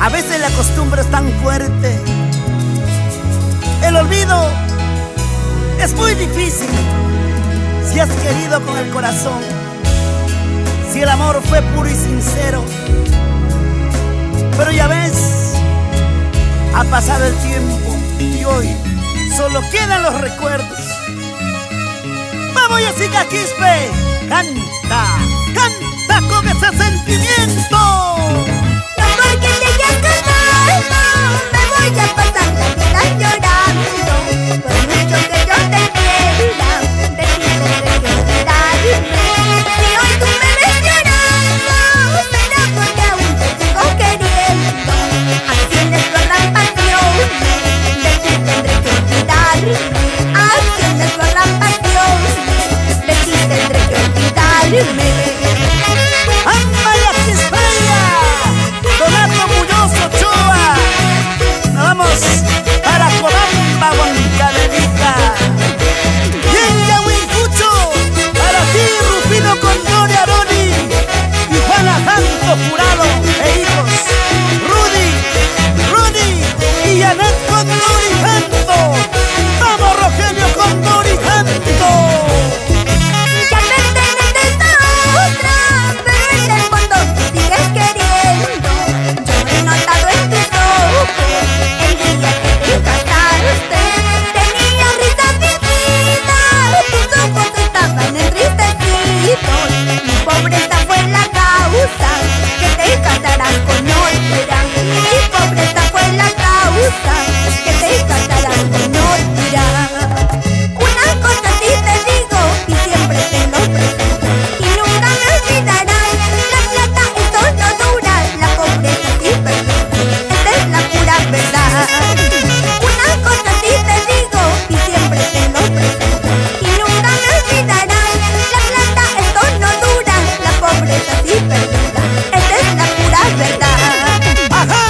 A veces la costumbre es tan fuerte, el olvido es muy difícil. Si has querido con el corazón, si el amor fue puro y sincero, pero ya ves, ha pasado el tiempo y hoy solo quedan los recuerdos. Vamos, Jessica Quispe, canta, canta con ese sentimiento. No porque te hayas casado, me voy a pasar la vida llorando. Por mucho que yo te quiera, de ti tendré que olvidarme. Si hoy tú me ves llorando, será porque aún te sigo queriendo. Así en nuestra gran pasión, de ti tendré que olvidarme. Así en nuestra gran pasión, de ti tendré que olvidarme. ¡Amaya Quispeya! Donato Muñoz Ochoa. Nos vamos para Cobamba, Huancavelica. Y en Yahuincucho, para ti, Rufino Condori Aroni y Juana Santo Jurado e hijos, Rudy y Janet Condori Santo. ¡Vamos, Rogelio Condori Santo! Ya me tenés de otra, pero en el fondo tú sigues queriendo. Yo he notado en tus ojos el día que te casaste. Tenías risa fingida, tus ojos estaban entristecidos. Mi pobreza fue la causa que te casarás con otra. Mi pobreza fue la causa que te casarás con otra. Una cosa sí te digo y siempre te lo presento y nunca me olvidarás. La plata eso no dura, la pobreza sí perdura. Esta es la pura verdad. Una cosa sí te digo y siempre te lo presento y nunca me olvidarás. La plata eso no dura, la pobreza sí perdura. Esta es la pura verdad. ¡Ajá!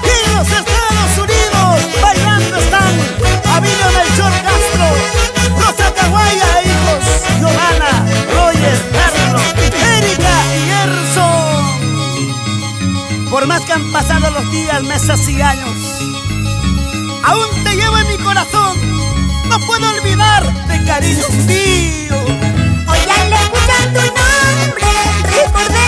Y en los Estados Unidos bailando están Abilio Melchor Castro, Rosa Caguaya e hijos, Giovanna, Roger, Carlos, Erika y Gerson. Por más que han pasado los días, meses y años, aún te llevo en mi corazón. No puedo olvidarte, cariño mío. Hoy al escuchar tu nombre, recordé